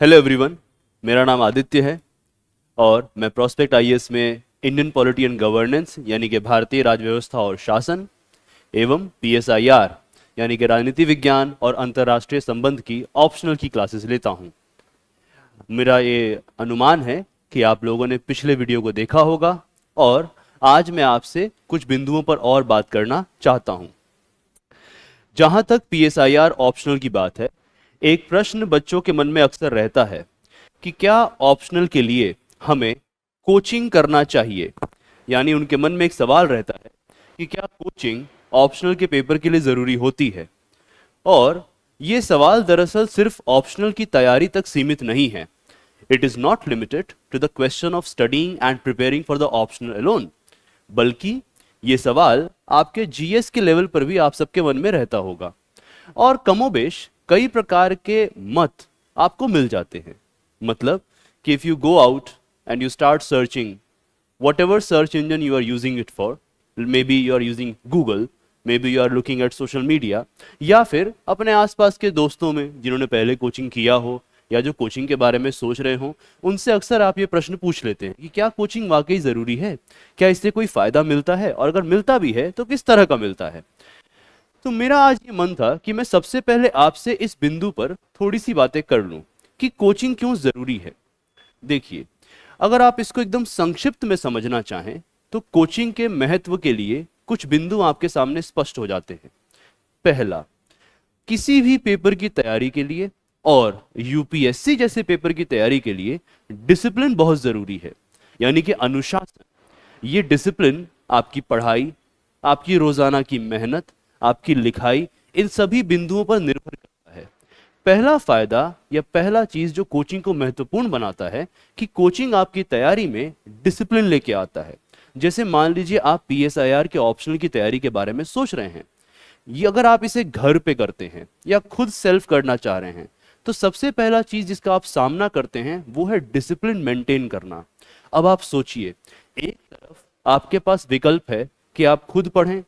Hello everyone. मेरा नाम आदित्य है और मैं प्रोस्पेक्ट आईएएस में इंडियन पॉलिटी एंड गवर्नेंस यानी कि भारतीय राजव्यवस्था और शासन एवं पीएसआईआर यानी कि राजनीति विज्ञान और अंतर्राष्ट्रीय संबंध की ऑप्शनल की क्लासेस लेता हूं। मेरा ये अनुमान है कि आप लोगों ने पिछले वीडियो को देखा होगा और आज मैं आपसे कुछ बिंदुओं पर और बात करना चाहता हूं। जहां तक पीएसआईआर ऑप्शनल की बात है, एक प्रश्न बच्चों के मन में अक्सर रहता है कि क्या ऑप्शनल के लिए हमें कोचिंग करना चाहिए। यानी उनके मन में एक सवाल रहता है कि क्या कोचिंग ऑप्शनल के पेपर के लिए ज़रूरी होती है। और ये सवाल दरअसल सिर्फ ऑप्शनल की तैयारी तक सीमित नहीं है। It is not limited to the question of studying and preparing for the optional alone, बल्कि ये सवाल आपके जीएस के लेवल पर भी आप सबके मन में रहता होगा। और कमोबेश कई प्रकार के मत आपको मिल जाते हैं। मतलब कि if you go out and you start searching whatever search engine you are using it for, maybe you are using Google, maybe you are looking at social media, या फिर अपने आसपास के दोस्तों में जिन्होंने पहले कोचिंग किया हो या जो कोचिंग के बारे में सोच रहे हो, उनसे अक्सर आप ये प्रश्न पूछ लेते हैं कि क्या कोचिंग वाकई ज़रूरी है, क्या इससे कोई फ़ायदा मिलता है, और अगर मिलता भी है तो किस तरह का मिलता है। तो मेरा आज ये मन था कि मैं सबसे पहले आपसे इस बिंदु पर थोड़ी सी बातें कर लूं कि कोचिंग क्यों ज़रूरी है। देखिए, अगर आप इसको एकदम संक्षिप्त में समझना चाहें तो कोचिंग के महत्व के लिए कुछ बिंदु आपके सामने स्पष्ट हो जाते हैं। पहला, किसी भी पेपर की तैयारी के लिए और यूपीएससी जैसे पेपर की तैयारी के लिए डिसिप्लिन बहुत जरूरी है, यानी कि अनुशासन। ये डिसिप्लिन आपकी पढ़ाई, आपकी रोजाना की मेहनत, आपकी लिखाई, इन सभी बिंदुओं पर निर्भर करता है। पहला फायदा या पहला चीज जो कोचिंग को महत्वपूर्ण बनाता है कि कोचिंग आपकी तैयारी में डिसिप्लिन लेके आता है। जैसे मान लीजिए आप पीएसआईआर के ऑप्शनल की तैयारी के बारे में सोच रहे हैं, ये अगर आप इसे घर पे करते हैं या खुद सेल्फ करना चाह रहे हैं, तो सबसे पहला चीज जिसका आप सामना करते हैं वो है डिसिप्लिन मेंटेन करना। अब आप सोचिए, एक तरफ आपके पास विकल्प है कि आप खुद पढ़ें,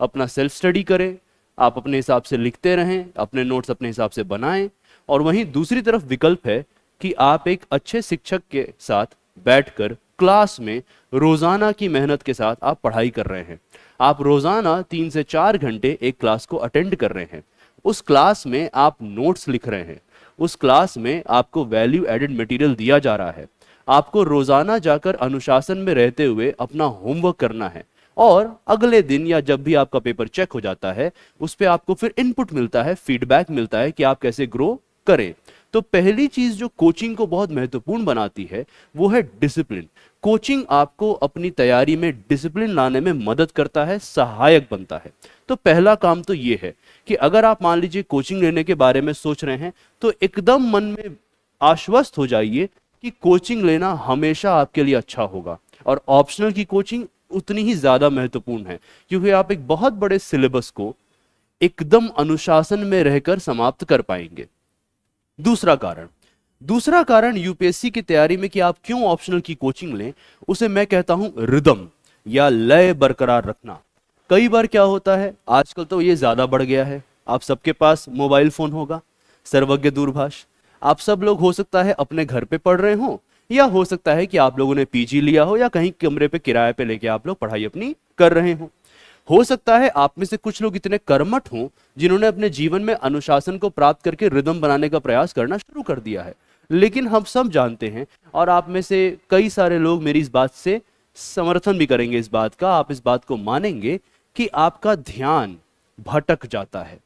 अपना सेल्फ स्टडी करें, आप अपने हिसाब से लिखते रहें, अपने नोट्स अपने हिसाब से बनाएं, और वहीं दूसरी तरफ विकल्प है कि आप एक अच्छे शिक्षक के साथ बैठकर क्लास में रोजाना की मेहनत के साथ आप पढ़ाई कर रहे हैं। आप रोजाना 3 से 4 घंटे एक क्लास को अटेंड कर रहे हैं। उस क्लास में आप नोट्स लिख रहे हैं, उस क्लास में आपको वैल्यू एडेड मटेरियल दिया जा रहा है। आपको रोजाना जाकर अनुशासन में रहते हुए अपना होमवर्क करना है, और अगले दिन या जब भी आपका पेपर चेक हो जाता है उस पर आपको फिर इनपुट मिलता है, फीडबैक मिलता है कि आप कैसे ग्रो करें। तो पहली चीज जो कोचिंग को बहुत महत्वपूर्ण बनाती है वो है डिसिप्लिन। कोचिंग आपको अपनी तैयारी में डिसिप्लिन लाने में मदद करता है, सहायक बनता है। तो पहला काम तो ये है कि अगर आप मान लीजिए कोचिंग लेने के बारे में सोच रहे हैं तो एकदम मन में आश्वस्त हो जाइए कि कोचिंग लेना हमेशा आपके लिए अच्छा होगा। और ऑप्शनल की कोचिंग उतनी ही ज्यादा महत्वपूर्ण है, क्योंकि आप एक बहुत बड़े सिलेबस को एकदम अनुशासन में रहकर समाप्त कर पाएंगे। दूसरा कारण यूपीएससी की तैयारी में कि आप क्यों ऑप्शनल की कोचिंग लें, उसे मैं कहता हूं रिदम या लय बरकरार रखना। कई बार क्या होता है, आजकल तो ये ज्यादा बढ़ गया है, आप सबके पास मोबाइल फोन होगा, सर्वज्ञ दूरभाष। आप सब लोग हो सकता है अपने घर पे पढ़ रहे हो, या हो सकता है कि आप लोगों ने पीजी लिया हो या कहीं कमरे पे किराए पे लेके आप लोग पढ़ाई अपनी कर रहे हो सकता है आप में से कुछ लोग इतने कर्मठ हों जिन्होंने अपने जीवन में अनुशासन को प्राप्त करके रिदम बनाने का प्रयास करना शुरू कर दिया है। लेकिन हम सब जानते हैं, और आप में से कई सारे लोग मेरी इस बात से समर्थन भी करेंगे, इस बात का, आप इस बात को मानेंगे कि आपका ध्यान भटक जाता है,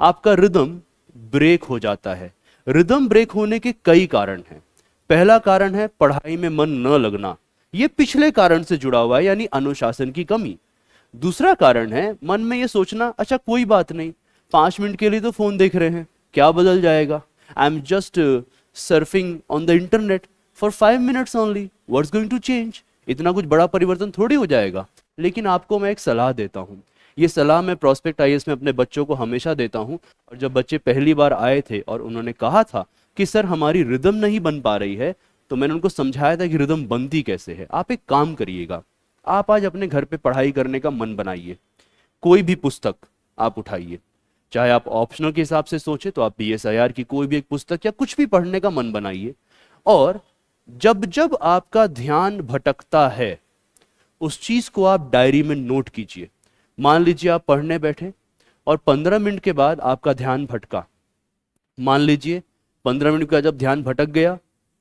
आपका रिदम ब्रेक हो जाता है। रिदम ब्रेक होने के कई कारण हैं। पहला कारण है पढ़ाई में मन न लगना, यह पिछले कारण से जुड़ा हुआ है, यानी अनुशासन की कमी। दूसरा कारण है मन में यह सोचना, अच्छा कोई बात नहीं, 5 मिनट के लिए तो फोन देख रहे हैं, क्या बदल जाएगा, I am just surfing on the internet for 5 minutes only, what's going to change, इतना कुछ बड़ा परिवर्तन थोड़ी हो जाएगा। लेकिन आपको मैं एक सलाह देता हूं, ये सलाह मैं प्रोस्पेक्ट आईएएस में अपने बच्चों को हमेशा देता हूं। और जब बच्चे पहली बार आए थे और उन्होंने कहा था कि सर हमारी रिदम नहीं बन पा रही है, तो मैंने उनको समझाया था कि रिदम बनती कैसे है। आप एक काम करिएगा, आप आज अपने घर पे पढ़ाई करने का मन बनाइए, कोई भी पुस्तक आप उठाइए, चाहे आप ऑप्शनल के हिसाब से सोचें तो आप PSIR की कोई भी एक पुस्तक या कुछ भी पढ़ने का मन बनाइए, और जब जब आपका ध्यान भटकता है उस चीज को आप डायरी में नोट कीजिए। मान लीजिए आप पढ़ने बैठे और 15 मिनट के बाद आपका ध्यान भटका। मान लीजिए 15 मिनट का जब ध्यान भटक गया,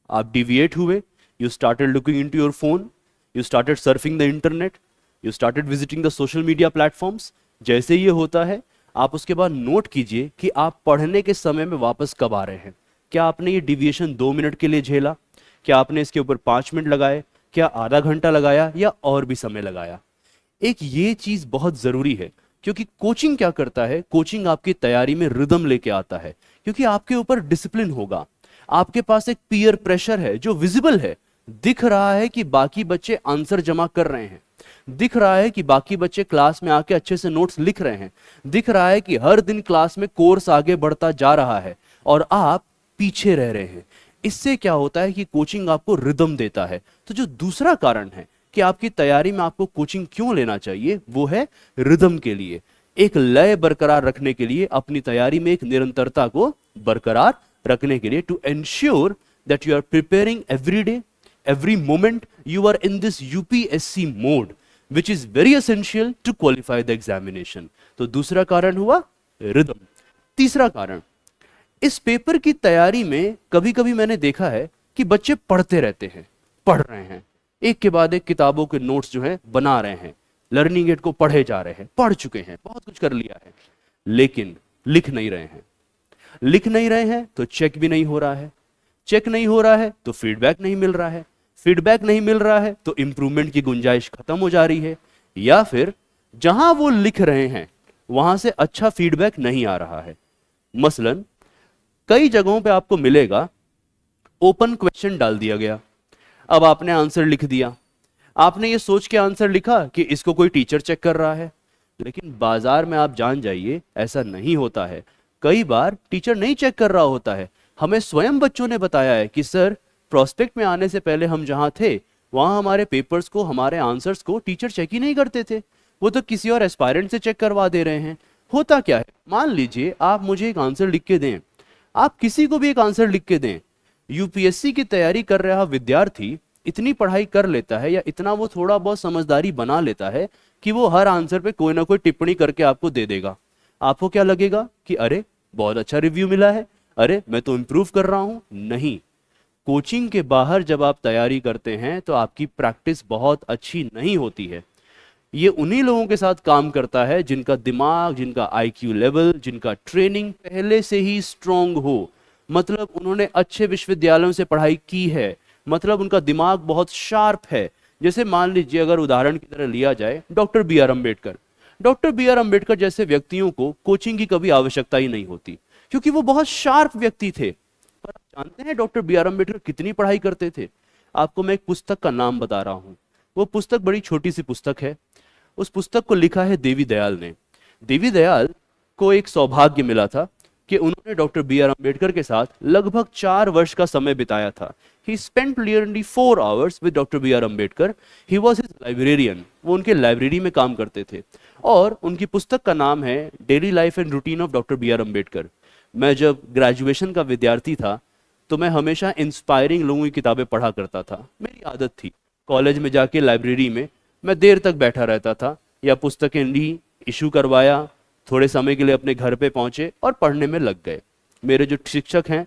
आप डिविएट हुए, you started looking into your phone, you started surfing the internet, you started visiting the social media platforms. जैसे ये होता है आप उसके बाद नोट कीजिए कि आप पढ़ने के समय में वापस कब आ रहे हैं। क्या आपने ये डिविएशन 2 मिनट के लिए झेला? क्या आपने इसके ऊपर 5 मिनट लगाए? क्या आधा घंटा लगाया या और भी समय लगाया? एक ये चीज बहुत जरूरी है, क्योंकि कोचिंग क्या करता है, कोचिंग आपकी तैयारी में रिदम लेके आता है, क्योंकि आपके ऊपर डिसिप्लिन होगा। आपके पास एक पीयर प्रेशर है जो विजिबल है, दिख रहा है कि बाकी बच्चे आंसर जमा कर रहे हैं, दिख रहा है कि बाकी बच्चे क्लास में आके अच्छे से नोट्स लिख रहे हैं, दिख रहा है कि हर दिन क्लास में कोर्स आगे बढ़ता जा रहा है और आप पीछे रह रहे हैं। इससे क्या होता है कि कोचिंग आपको रिदम देता है। तो जो दूसरा कारण है कि आपकी तैयारी में आपको कोचिंग क्यों लेना चाहिए, वो है रिदम के लिए, एक लय बरकरार रखने के लिए, अपनी तैयारी में एक निरंतरता को बरकरार रखने के लिए, to ensure that you are preparing every day, every moment you are in this UPSC mode which is very essential to qualify the examination। तो दूसरा कारण हुआ रिदम। तीसरा कारण, इस पेपर की तैयारी में कभी कभी मैंने देखा है कि बच्चे पढ़ते रहते हैं, पढ़ रहे हैं, एक के बाद एक किताबों के नोट्स जो हैं बना रहे हैं, लर्निंग एड को पढ़े जा रहे हैं, पढ़ चुके हैं, बहुत कुछ कर लिया है, लेकिन लिख नहीं रहे हैं। लिख नहीं रहे हैं तो चेक भी नहीं हो रहा है, चेक नहीं हो रहा है तो फीडबैक नहीं मिल रहा है, फीडबैक नहीं मिल रहा है तो इंप्रूवमेंट की गुंजाइश खत्म हो जा रही है, या फिर जहां वो लिख रहे हैं वहां से अच्छा फीडबैक नहीं आ रहा है। मसलन कई जगहों पे आपको मिलेगा ओपन क्वेश्चन डाल दिया गया, अब आपने आंसर लिख दिया, आपने ये सोच के आंसर लिखा कि इसको कोई टीचर चेक कर रहा है, लेकिन बाजार में आप जान जाइए ऐसा नहीं होता है। कई बार टीचर नहीं चेक कर रहा होता है। हमें स्वयं बच्चों ने बताया है कि सर, प्रोस्पेक्ट में आने से पहले हम जहां थे वहां हमारे पेपर्स को, हमारे आंसर्स को टीचर चेक ही नहीं करते थे, वो तो किसी और एस्पायरेंट से चेक करवा दे रहे हैं। होता क्या है, मान लीजिए आप मुझे एक आंसर लिख के दें, आप किसी को भी एक आंसर लिख के दें, यूपीएससी की तैयारी कर रहा विद्यार्थी इतनी पढ़ाई कर लेता है या इतना वो थोड़ा बहुत समझदारी बना लेता है कि वो हर आंसर पे कोई ना कोई टिप्पणी करके आपको दे देगा। आपको क्या लगेगा कि अरे बहुत अच्छा रिव्यू मिला है, अरे मैं तो इंप्रूव कर रहा हूं। नहीं, कोचिंग के बाहर जब आप तैयारी करते हैं तो आपकी प्रैक्टिस बहुत अच्छी नहीं होती है। ये उन्हीं लोगों के साथ काम करता है जिनका दिमाग, जिनका IQ लेवल, जिनका ट्रेनिंग पहले से ही स्ट्रांग हो, मतलब उन्होंने अच्छे विश्वविद्यालयों से पढ़ाई की है, मतलब उनका दिमाग बहुत शार्प है। जैसे मान लीजिए अगर उदाहरण की तरह लिया जाए doctor BR Ambedkar. Doctor BR Ambedkar जैसे व्यक्तियों को कोचिंग की कभी आवश्यकता ही नहीं होती, क्योंकि वो बहुत शार्प व्यक्ति थे। पर आप जानते हैं डॉक्टर BR अम्बेडकर कितनी पढ़ाई करते थे? आपको मैं एक पुस्तक का नाम बता रहा हूं। वो पुस्तक बड़ी छोटी सी पुस्तक है। उस पुस्तक को लिखा है देवी दयाल ने। देवी दयाल को एक सौभाग्य मिला था कि उन्होंने डॉक्टर BR अम्बेडकर के साथ लगभग 4 वर्ष का समय बिताया था। He spent nearly 4 hours with Dr. BR Ambedkar. He was his librarian. वो उनके लाइब्रेरी में काम करते थे और उनकी पुस्तक का नाम है daily life and routine of doctor BR Ambedkar. मैं जब ग्रेजुएशन का विद्यार्थी था तो मैं हमेशा इंस्पायरिंग लोगों की किताबें पढ़ा करता था, मेरी आदत थी। कॉलेज में जाके लाइब्रेरी में मैं देर तक बैठा रहता था, या पुस्तकें ली, इशू करवाया, थोड़े समय के लिए अपने घर पे पहुंचे और पढ़ने में लग गए। मेरे जो शिक्षक हैं,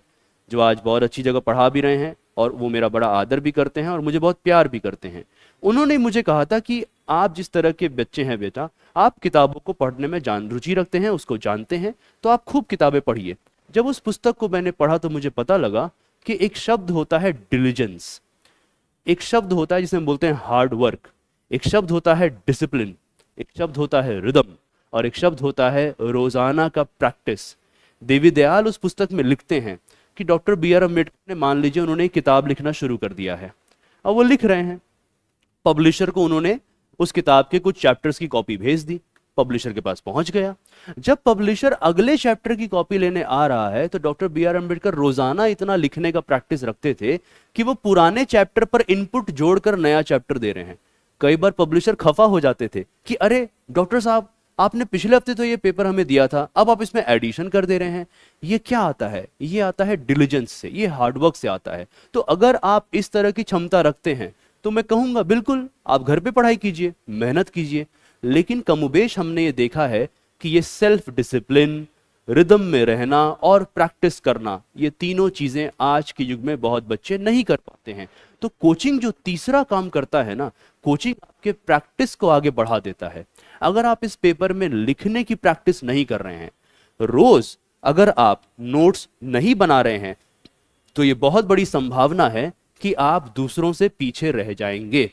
जो आज बहुत अच्छी जगह पढ़ा भी रहे हैं और वो मेरा बड़ा आदर भी करते हैं और मुझे बहुत प्यार भी करते हैं, उन्होंने मुझे कहा था कि आप जिस तरह के बच्चे हैं बेटा, आप किताबों को पढ़ने में रुचि रखते हैं, उसको जानते हैं, तो आप खूब किताबें पढ़िए। जब उस पुस्तक को मैंने पढ़ा तो मुझे पता लगा कि एक शब्द होता है डिलीजेंस, एक शब्द होता है जिसे हम बोलते हैं हार्ड वर्क, एक शब्द होता है डिसिप्लिन, एक शब्द होता है रिदम, और एक शब्द होता है रोजाना का प्रैक्टिस। देवी दयाल उस पुस्तक में लिखते हैं कि डॉक्टर BR अम्बेडकर ने, मान लीजिए उन्होंने एक किताब लिखना शुरू कर दिया है, अब वो लिख रहे हैं, पब्लिशर को उन्होंने उस किताब के कुछ चैप्टर्स की कॉपी भेज दी, पब्लिशर के पास पहुंच गया। जब पब्लिशर अगले चैप्टर की कॉपी लेने आ रहा है तो डॉक्टर BR अम्बेडकर रोजाना इतना लिखने का प्रैक्टिस रखते थे कि वो पुराने चैप्टर पर इनपुट जोड़कर नया चैप्टर दे रहे हैं। कई बार पब्लिशर खफा हो जाते थे कि अरे डॉक्टर साहब, आपने पिछले हफ्ते तो ये पेपर हमें दिया था, अब आप इसमें एडिशन कर दे रहे हैं। ये क्या आता है? ये आता है डिलिजेंस से, ये हार्डवर्क से आता है। तो अगर आप इस तरह की क्षमता रखते हैं तो मैं कहूंगा बिल्कुल आप घर पे पढ़ाई कीजिए, मेहनत कीजिए। लेकिन कमोबेश हमने ये देखा है कि ये सेल्फ डिसिप्लिन, रिदम में रहना और प्रैक्टिस करना, ये तीनों चीजें आज के युग में बहुत बच्चे नहीं कर पाते हैं। तो कोचिंग जो तीसरा काम करता है ना, कोचिंग आपके प्रैक्टिस को आगे बढ़ा देता है। अगर आप इस पेपर में लिखने की प्रैक्टिस नहीं कर रहे हैं, रोज अगर आप नोट्स नहीं बना रहे हैं, तो ये बहुत बड़ी संभावना है कि आप दूसरों से पीछे रह जाएंगे।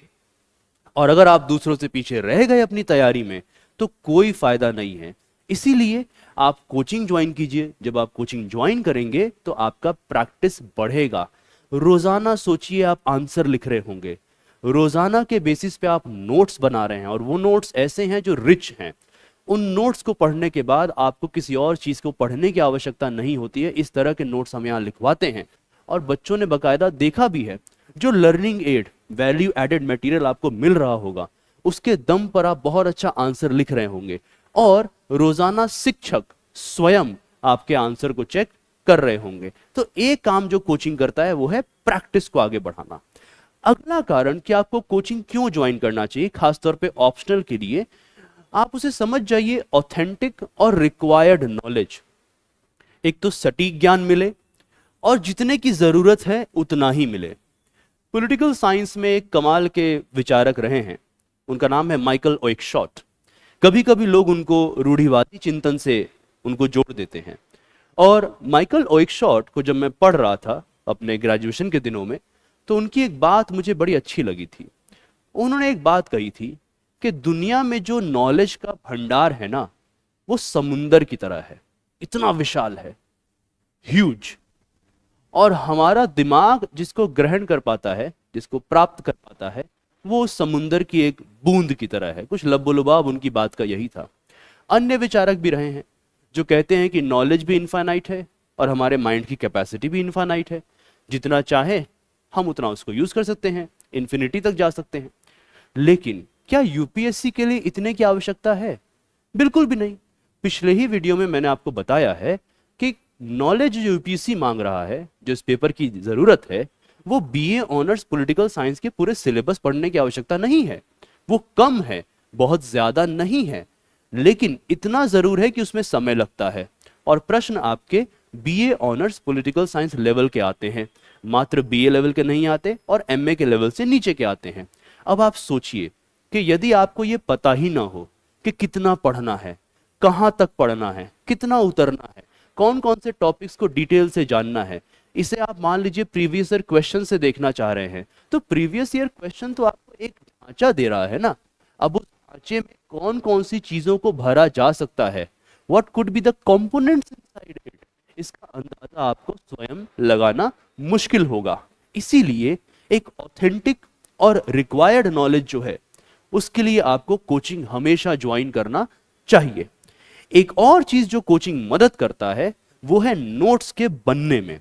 और अगर आप दूसरों से पीछे रह गए अपनी तैयारी में तो कोई फायदा नहीं है। इसीलिए आप कोचिंग ज्वाइन कीजिए। जब आप कोचिंग ज्वाइन करेंगे तो आपका प्रैक्टिस बढ़ेगा। रोजाना सोचिए आप आंसर लिख रहे होंगे, रोजाना के बेसिस पे आप नोट्स बना रहे हैं और वो नोट्स ऐसे हैं जो रिच हैं। उन नोट्स को पढ़ने के बाद आपको किसी और चीज को पढ़ने की आवश्यकता नहीं होती है। इस तरह के नोट्स हम यहाँ लिखवाते हैं और बच्चों ने बकायदा देखा भी है। जो learning aid, value added material आपको मिल रहा होगा, उसके दम पर आप बहुत अच्छा आंसर लिख रहे होंगे और रोजाना शिक्षक स्वयं आपके आंसर को चेक कर रहे होंगे। तो एक काम जो कोचिंग करता है वो है प्रैक्टिस को आगे बढ़ाना। अगला कारण कि आपको कोचिंग क्यों ज्वाइन करना चाहिए, खासतौर पे ऑप्शनल के लिए, आप उसे समझ जाइए। ऑथेंटिक और रिक्वायर्ड नॉलेज, एक तो सटीक ज्ञान मिले और जितने की जरूरत है उतना ही मिले। पॉलिटिकल साइंस में एक कमाल के विचारक रहे हैं, उनका नाम है माइकल ओएकशॉट। कभी कभी लोग उनको रूढ़िवादी चिंतन से उनको जोड़ देते हैं। और माइकल ओएकशॉट को जब मैं पढ़ रहा था अपने ग्रेजुएशन के दिनों में, तो उनकी एक बात मुझे बड़ी अच्छी लगी थी। उन्होंने एक बात कही थी कि दुनिया में जो नॉलेज का भंडार है ना, वो समुंदर की तरह है, इतना विशाल है, ह्यूज। और हमारा दिमाग जिसको ग्रहण कर पाता है, जिसको प्राप्त कर पाता है, वो समुंदर की एक बूंद की तरह है। कुछ लबोलुबाब उनकी बात का यही था। अन्य विचारक भी रहे हैं जो कहते हैं कि नॉलेज भी इनफाइनाइट है और हमारे माइंड की कैपेसिटी भी इनफाइनाइट है। जितना चाहे हम उतना उसको यूज कर सकते हैं, इन्फिनिटी तक जा सकते हैं। लेकिन क्या यूपीएससी के लिए इतने की आवश्यकता है? बिल्कुल भी नहीं। पिछले ही वीडियो में मैंने आपको बताया है कि नॉलेज जो यूपीएससी मांग रहा है, जो इस पेपर की जरूरत है, वो बीए ऑनर्स पॉलिटिकल साइंस के पूरे सिलेबस पढ़ने की आवश्यकता नहीं है। वो कम है, बहुत ज्यादा नहीं है, लेकिन इतना जरूर है कि उसमें समय लगता है। और प्रश्न आपके BA honours political science level के आते हैं, मात्र बीए लेवल के नहीं आते और एमए के लेवल से नीचे के आते हैं। अब आप सोचिए कि यदि आपको यह पता ही ना हो कि कितना पढ़ना है, कहां तक पढ़ना है, कितना उतरना है, कौन कौन से टॉपिक्स को डिटेल से जानना है, इसे आप मान लीजिए प्रीवियस ईयर क्वेश्चन से देखना चाह रहे हैं, तो प्रीवियस ईयर क्वेश्चन तो आपको एक ढांचा दे रहा है ना। अब उस ढांचे में कौन कौन सी चीजों को भरा जा सकता है, what could be the components inside it, इसका अंदाजा आपको स्वयं लगाना मुश्किल होगा। इसीलिए एक ऑथेंटिक और रिक्वायर्ड नॉलेज जो है, उसके लिए आपको कोचिंग हमेशा ज्वाइन करना चाहिए। एक और चीज जो कोचिंग मदद करता है वो है नोट्स के बनने में।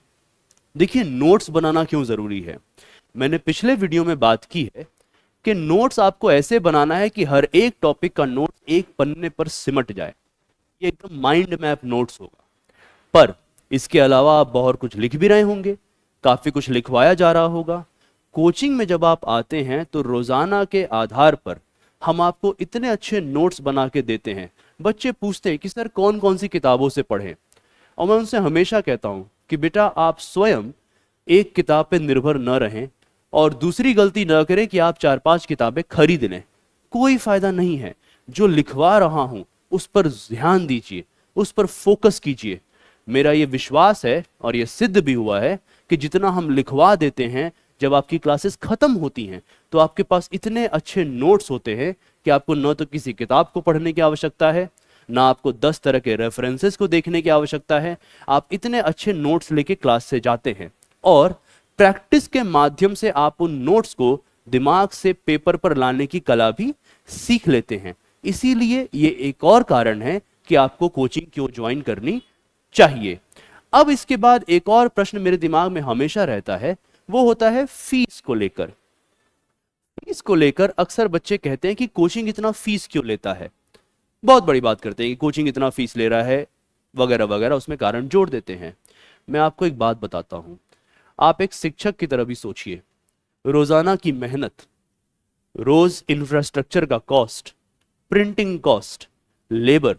देखिए, नोट्स बनाना क्यों जरूरी है। मैंने पिछले वीडियो में बात की है कि नोट्स आपको ऐसे बनाना है कि हर एक टॉपिक का नोट एक पन्ने पर सिमट जाए। ये एकदम माइंड मैप नोट्स होगा। पर इसके अलावा आप बहुत कुछ लिख भी रहे होंगे, काफी कुछ लिखवाया जा रहा होगा। कोचिंग में जब आप आते हैं तो रोजाना के आधार पर हम आपको इतने अच्छे नोट्स बना के देते हैं। बच्चे पूछते हैं कि सर कौन कौन सी किताबों से पढ़ें, और मैं उनसे हमेशा कहता हूं कि बेटा आप स्वयं एक किताब पे निर्भर न रहें और दूसरी गलती न करें कि आप 4-5 किताबें खरीद लें। कोई फायदा नहीं है। जो लिखवा रहा हूं उस पर ध्यान दीजिए, उस पर फोकस कीजिए। मेरा ये विश्वास है और ये सिद्ध भी हुआ है कि जितना हम लिखवा देते हैं, जब आपकी क्लासेस खत्म होती हैं तो आपके पास इतने अच्छे नोट्स होते हैं कि आपको न तो किसी किताब को पढ़ने की आवश्यकता है, ना आपको 10 तरह के रेफरेंसेस को देखने की आवश्यकता है। आप इतने अच्छे नोट्स लेके क्लास से जाते हैं और प्रैक्टिस के माध्यम से आप उन नोट्स को दिमाग से पेपर पर लाने की कला भी सीख लेते हैं। इसीलिए ये एक और कारण है कि आपको कोचिंग क्यों ज्वाइन करनी चाहिए। अब इसके बाद एक और प्रश्न मेरे दिमाग में हमेशा रहता है, वो होता है फीस को लेकर। फीस को लेकर अक्सर बच्चे कहते हैं कि कोचिंग इतना फीस क्यों लेता है। बहुत बड़ी बात करते हैं कि कोचिंग इतना फीस ले रहा है वगैरह वगैरह, उसमें कारण जोड़ देते हैं। मैं आपको एक बात बताता हूं, आप एक शिक्षक की तरह भी सोचिए। रोजाना की मेहनत, रोज इंफ्रास्ट्रक्चर का कॉस्ट, प्रिंटिंग कॉस्ट, लेबर,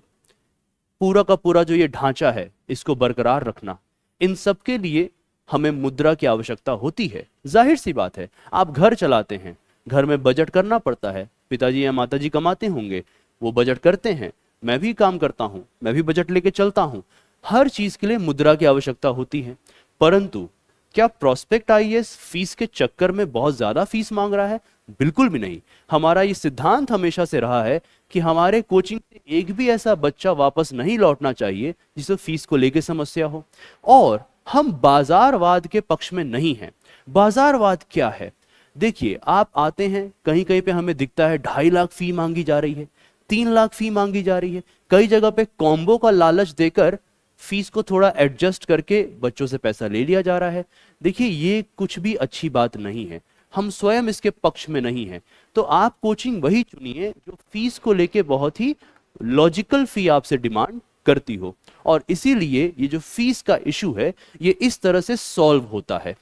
पूरा का पूरा जो ये ढांचा है इसको बरकरार रखना, इन सब के लिए हमें मुद्रा की आवश्यकता होती है। जाहिर सी बात है, आप घर चलाते हैं, घर में बजट करना पड़ता है। पिताजी या माताजी कमाते होंगे, वो बजट करते हैं, मैं भी काम करता हूं, मैं भी बजट लेके चलता हूं। हर चीज के लिए मुद्रा की आवश्यकता होती है। परंतु क्या प्रोस्पेक्ट आईएएस फीस के चक्कर में बहुत ज्यादा फीस मांग रहा है? बिल्कुल भी नहीं। हमारा ये सिद्धांत हमेशा से रहा है कि हमारे कोचिंग से एक भी ऐसा बच्चा वापस नहीं लौटना चाहिए जिसे फीस को लेके समस्या हो। और हम बाजारवाद के पक्ष में नहीं हैं। बाजारवाद क्या है? देखिए, आप आते हैं कहीं कहीं पे हमें दिखता है 2.5 लाख फी मांगी जा रही है, 3 लाख फी मांगी जा रही है, कई जगह पे कॉम्बो का लालच देकर फीस को थोड़ा एडजस्ट करके बच्चों से पैसा ले लिया जा रहा है। देखिए, ये कुछ भी अच्छी बात नहीं है, हम स्वयं इसके पक्ष में नहीं है। तो आप कोचिंग वही चुनिए जो फीस को लेके बहुत ही लॉजिकल फी आपसे डिमांड करती हो। और इसीलिए ये जो फीस का इशू है ये इस तरह से सॉल्व होता है।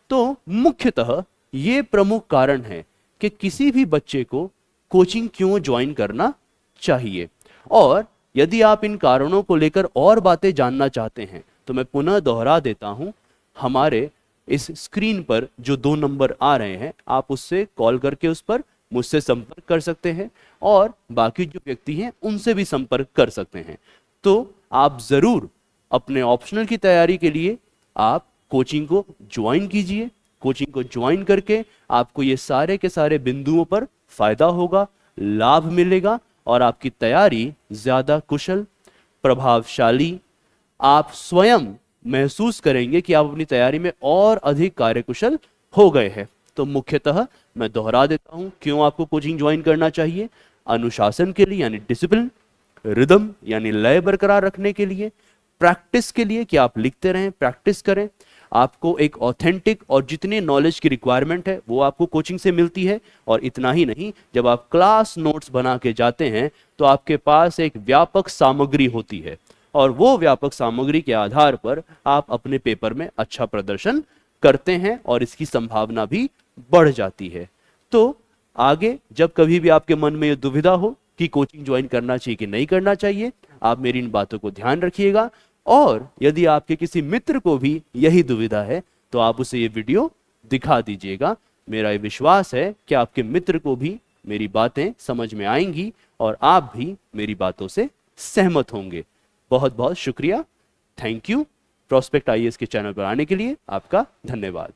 तो मुख्यतः ये प्रमुख कारण है कि किसी भी बच्चे को कोचिंग क्यों ज्वाइन करना चाहिए। और यदि आप इन कारणों को लेकर और बातें जानना चाहते हैं तो मैं पुनः दोहरा देता हूं, हमारे इस स्क्रीन पर जो 2 नंबर आ रहे हैं, आप उससे कॉल करके उस पर मुझसे संपर्क कर सकते हैं और बाकी जो व्यक्ति हैं उनसे भी संपर्क कर सकते हैं। तो आप जरूर अपने ऑप्शनल की तैयारी के लिए आप कोचिंग को ज्वाइन कीजिए। कोचिंग को ज्वाइन करके आपको ये सारे के सारे बिंदुओं पर फायदा होगा, लाभ मिलेगा और आपकी तैयारी ज्यादा कुशल, प्रभावशाली, आप स्वयं महसूस करेंगे कि आप अपनी तैयारी में और अधिक कार्यकुशल हो गए हैं। तो मुख्यतः मैं दोहरा देता हूं क्यों आपको कोचिंग ज्वाइन करना चाहिए। अनुशासन के लिए यानी डिसिप्लिन, रिदम यानी लय बरकरार रखने के लिए, प्रैक्टिस के लिए कि आप लिखते रहें, प्रैक्टिस करें, आपको एक ऑथेंटिक और जितने नॉलेज की रिक्वायरमेंट है वो आपको कोचिंग से मिलती है। और इतना ही नहीं, जब आप क्लास नोट्स बना के जाते हैं तो आपके पास एक व्यापक सामग्री होती है और वो व्यापक सामग्री के आधार पर आप अपने पेपर में अच्छा प्रदर्शन करते हैं और इसकी संभावना भी बढ़ जाती है। तो आगे जब कभी भी आपके मन में ये दुविधा हो कि कोचिंग ज्वाइन करना चाहिए कि नहीं करना चाहिए, आप मेरी इन बातों को ध्यान रखिएगा। और यदि आपके किसी मित्र को भी यही दुविधा है तो आप उसे ये वीडियो दिखा दीजिएगा। मेरा ये विश्वास है कि आपके मित्र को भी मेरी बातें समझ में आएंगी और आप भी मेरी बातों से सहमत होंगे। बहुत बहुत शुक्रिया, थैंक यू। प्रोस्पेक्ट आईएएस के चैनल पर आने के लिए आपका धन्यवाद।